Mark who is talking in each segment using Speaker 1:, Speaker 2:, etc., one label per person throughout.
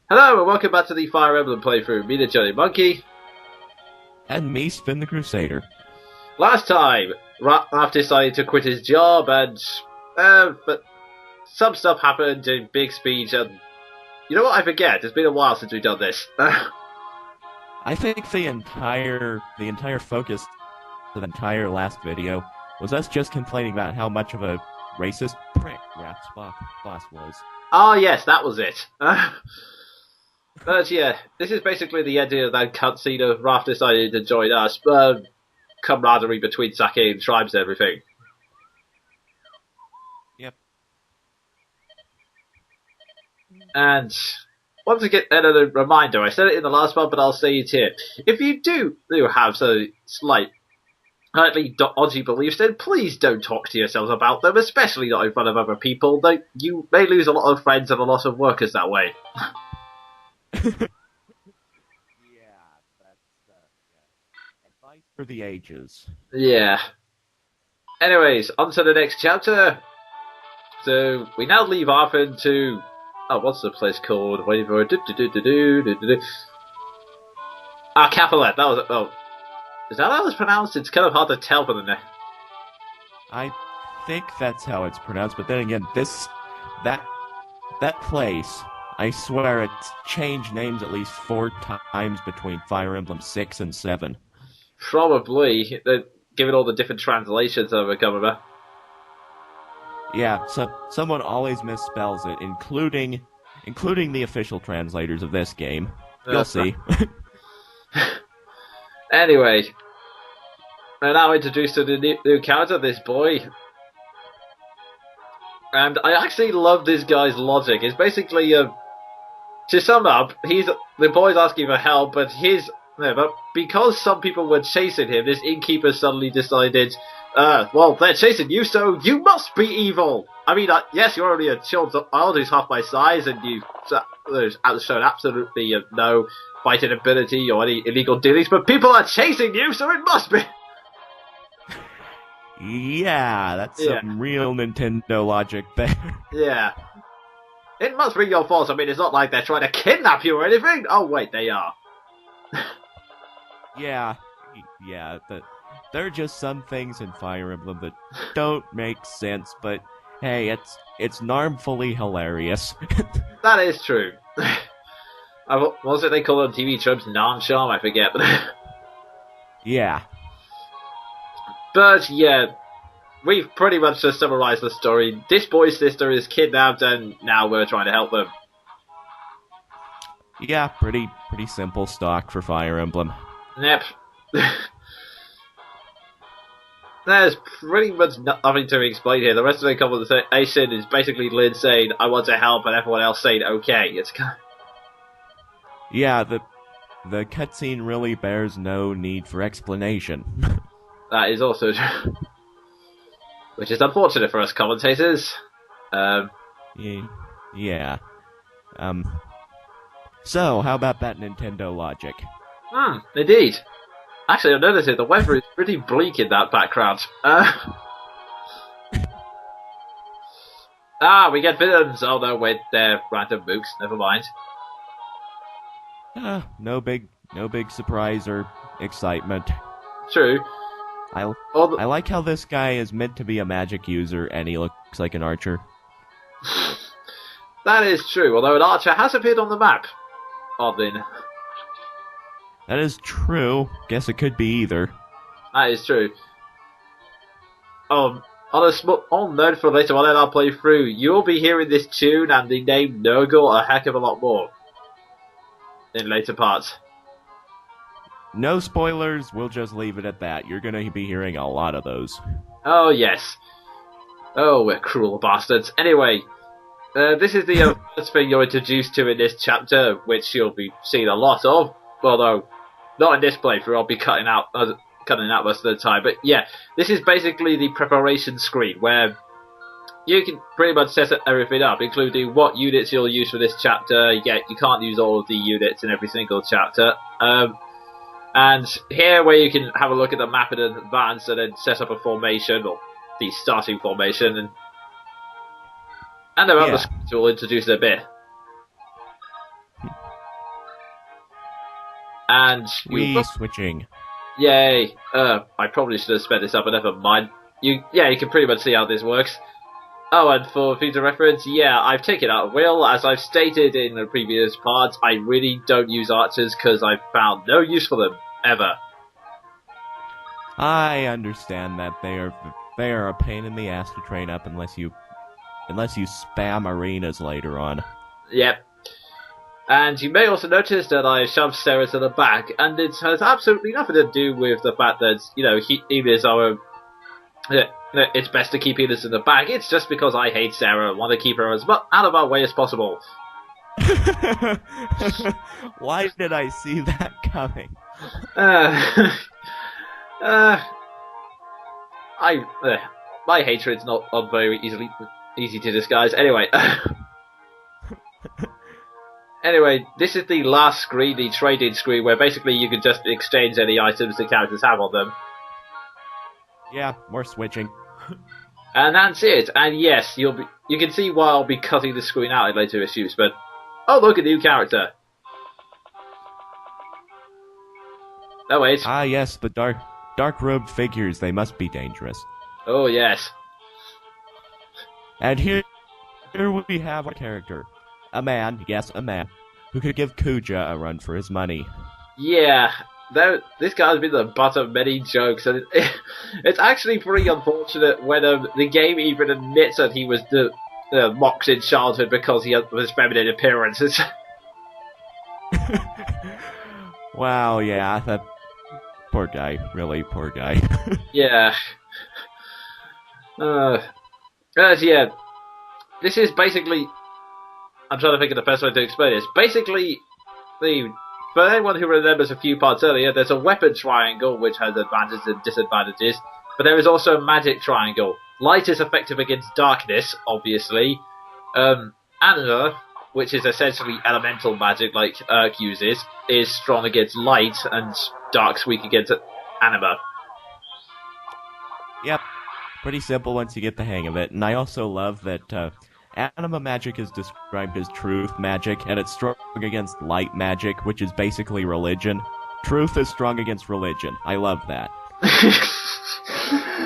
Speaker 1: Hello and welcome back to the Fire Emblem playthrough. Me, the Jonin Monkey.
Speaker 2: And me, Sven the Crusader.
Speaker 1: Last time, Raph decided to quit his job and, but some stuff happened in big speed and, you know what, I forget, it's been a while since we've done this.
Speaker 2: I think the entire focus of the entire last video was us just complaining about how much of a racist prick Raph's boss was.
Speaker 1: Ah, yes, that was it. But yeah, this is basically the ending of that cutscene of Raph deciding to join us, camaraderie between Sake and tribes and everything.
Speaker 2: Yep.
Speaker 1: And once again, another reminder, I said it in the last one, but I'll say it here. If you do have some slightly dodgy beliefs, then please don't talk to yourselves about them, especially not in front of other people, though you may lose a lot of friends and a lot of workers that way.
Speaker 2: Yeah, that's advice for the ages.
Speaker 1: Yeah. Anyways, on to the next chapter. So, we now leave Arthur to... Oh, what's the place called? Waiting for... Ah, Capulet. That was... Oh. Is that how it's pronounced? It's kind of hard to tell from the name.
Speaker 2: I think that's how it's pronounced, but then again, that place, I swear it's changed names at least 4 times between Fire Emblem 6 and 7.
Speaker 1: Probably. Given all the different translations that have come about.
Speaker 2: Yeah, so someone always misspells it, including the official translators of this game. You'll see.
Speaker 1: Anyway, we're now introduced to the new character, this boy. And I actually love this guy's logic. It's basically, to sum up, the boy's asking for help, but because some people were chasing him, this innkeeper suddenly decided, well, they're chasing you, so you must be evil! I mean, yes, you're only a child who's half my size, and you've shown absolutely no fighting ability or any illegal dealings, but people are chasing you, so it must be!
Speaker 2: Yeah, that's some real Nintendo logic there.
Speaker 1: Yeah. It must be your fault. I mean, it's not like they're trying to kidnap you or anything. Oh, wait, they are.
Speaker 2: Yeah, there are just some things in Fire Emblem that don't make sense, but hey, it's narmfully hilarious.
Speaker 1: That is true. What was it they call it on TV tropes? Non-charm? I forget.
Speaker 2: Yeah.
Speaker 1: But yeah, we've pretty much just summarized the story. This boy's sister is kidnapped, and now we're trying to help them.
Speaker 2: Yeah, pretty simple stock for Fire Emblem.
Speaker 1: Yep. There's pretty much nothing to explain here. The rest of the conversation is basically Lynn saying, I want to help, and everyone else saying, okay. It's kind of...
Speaker 2: Yeah, the cutscene really bears no need for explanation.
Speaker 1: That is also true. Which is unfortunate for us commentators.
Speaker 2: Yeah. So, how about that Nintendo logic?
Speaker 1: Indeed. Actually, I've noticed it. The weather is pretty bleak in that background. We get villains. Oh no, wait, they're random mooks. Never mind.
Speaker 2: No big surprise or excitement.
Speaker 1: True.
Speaker 2: I like how this guy is meant to be a magic user, and he looks like an archer.
Speaker 1: That is true, although an archer has appeared on the map. Oddly.
Speaker 2: That is true. Guess it could be either.
Speaker 1: That is true. On a small note for later on in our playthrough, you'll be hearing this tune and the name Nurgle a heck of a lot more in later parts.
Speaker 2: No spoilers, we'll just leave it at that. You're gonna be hearing a lot of those.
Speaker 1: Oh, yes. Oh, we're cruel bastards. Anyway, this is the first thing you're introduced to in this chapter, which you'll be seeing a lot of. Although, not in this playthrough, I'll be cutting out most of the time. But yeah, this is basically the preparation screen, where you can pretty much set everything up, including what units you'll use for this chapter. Yet you can't use all of the units in every single chapter. And here, where you can have a look at the map in advance and then set up a formation, or the starting formation, and the other screens will introduce in a bit. And
Speaker 2: switching.
Speaker 1: Yay! I probably should have sped this up, but never mind. You can pretty much see how this works. Oh, and for future reference, yeah, I've taken out Will. As I've stated in the previous parts, I really don't use archers because I've found no use for them, ever.
Speaker 2: I understand that they are a pain in the ass to train up unless you spam arenas later on.
Speaker 1: Yep. And you may also notice that I shoved Sarah to the back, and it has absolutely nothing to do with the fact that, healers are it's best to keep healers in the back. It's just because I hate Sarah and want to keep her as much out of our way as possible.
Speaker 2: Why did I see that coming?
Speaker 1: My hatred's not very easy to disguise. Anyway. Anyway, this is the last screen, the trading screen, where basically you can just exchange any items the characters have on them.
Speaker 2: Yeah, more switching.
Speaker 1: And that's it. And yes, you can see why I'll be cutting the screen out in later issues, but oh look, a new character. Oh wait.
Speaker 2: Ah yes, the dark-robed figures, they must be dangerous.
Speaker 1: Oh yes.
Speaker 2: And here we have our character. A man, yes, a man, who could give Kuja a run for his money.
Speaker 1: Yeah, this guy's been the butt of many jokes, and it's actually pretty unfortunate when the game even admits that he was mocked in childhood because he had his feminine appearances.
Speaker 2: Wow, yeah, that poor guy, really poor guy.
Speaker 1: Yeah. Yeah, this is basically... I'm trying to think of the best way to explain this. Basically, for anyone who remembers a few parts earlier, there's a weapon triangle which has advantages and disadvantages, but there is also a magic triangle. Light is effective against darkness, obviously. Anima, which is essentially elemental magic like Urk uses, is strong against light, and Dark's weak against Anima.
Speaker 2: Yep, pretty simple once you get the hang of it, and I also love that Anima magic is described as truth magic, and it's strong against light magic, which is basically religion. Truth is strong against religion. I love that.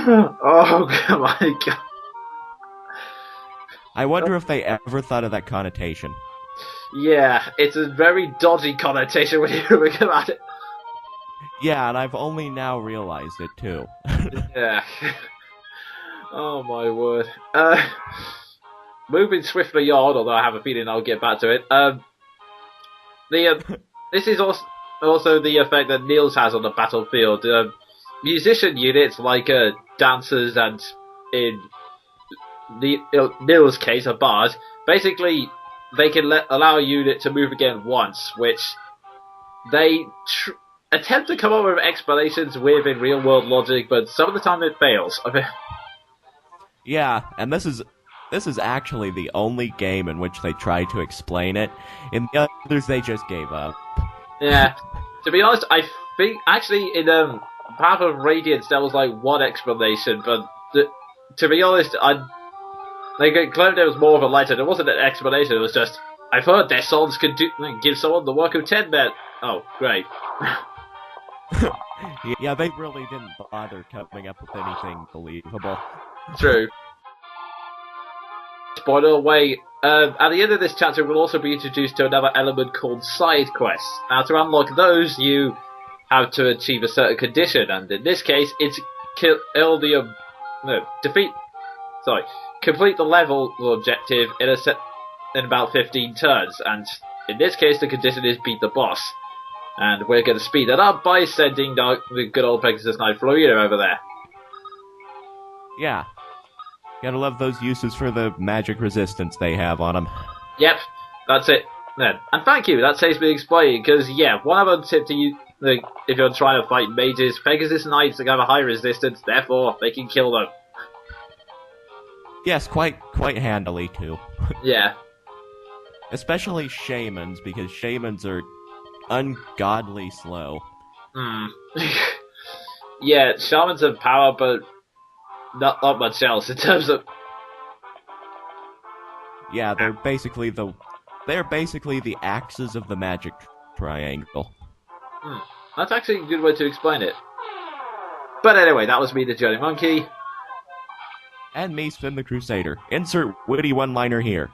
Speaker 1: Oh my god.
Speaker 2: I wonder if they ever thought of that connotation.
Speaker 1: Yeah, it's a very dodgy connotation when you think about it.
Speaker 2: Yeah, and I've only now realized it too.
Speaker 1: Yeah. Oh my word. Moving swiftly on, although I have a feeling I'll get back to it. This is also the effect that Niels has on the battlefield. Musician units like dancers and in Niels' case a bard, basically they can allow a unit to move again once, which they attempt to come up with explanations with in real world logic, but some of the time it fails.
Speaker 2: Yeah, and this is actually the only game in which they tried to explain it. In the others, they just gave up. Yeah.
Speaker 1: To be honest, I think, actually, in Path of Radiance, there was, like, one explanation, but to be honest, they claimed there was more of a letter. There wasn't an explanation, it was just, I've heard their songs could give someone the work of 10 men. Oh, great.
Speaker 2: Yeah, they really didn't bother coming up with anything believable.
Speaker 1: True. Spoiler away, at the end of this chapter we'll also be introduced to another element called side quests. Now to unlock those you have to achieve a certain condition, and in this case it's complete the level objective in about 15 turns, and in this case the condition is beat the boss. And we're going to speed that up by sending the good old Pegasus Knight Florida over there.
Speaker 2: Yeah. Gotta love those uses for the magic resistance they have on them.
Speaker 1: Yep, that's it. Then. And thank you, that saves me explaining, because, yeah, one other tip to you, if you're trying to fight mages, Pegasus Knights have a high resistance, therefore they can kill them.
Speaker 2: Yes, quite handily, too.
Speaker 1: Yeah.
Speaker 2: Especially shamans, because shamans are ungodly slow.
Speaker 1: Yeah, shamans have power, but not much else in terms of...
Speaker 2: Yeah, they're basically the axes of the magic triangle.
Speaker 1: That's actually a good way to explain it. But anyway, that was me, the Jonin Monkey.
Speaker 2: And me, Sven the Crusader. Insert witty one-liner here.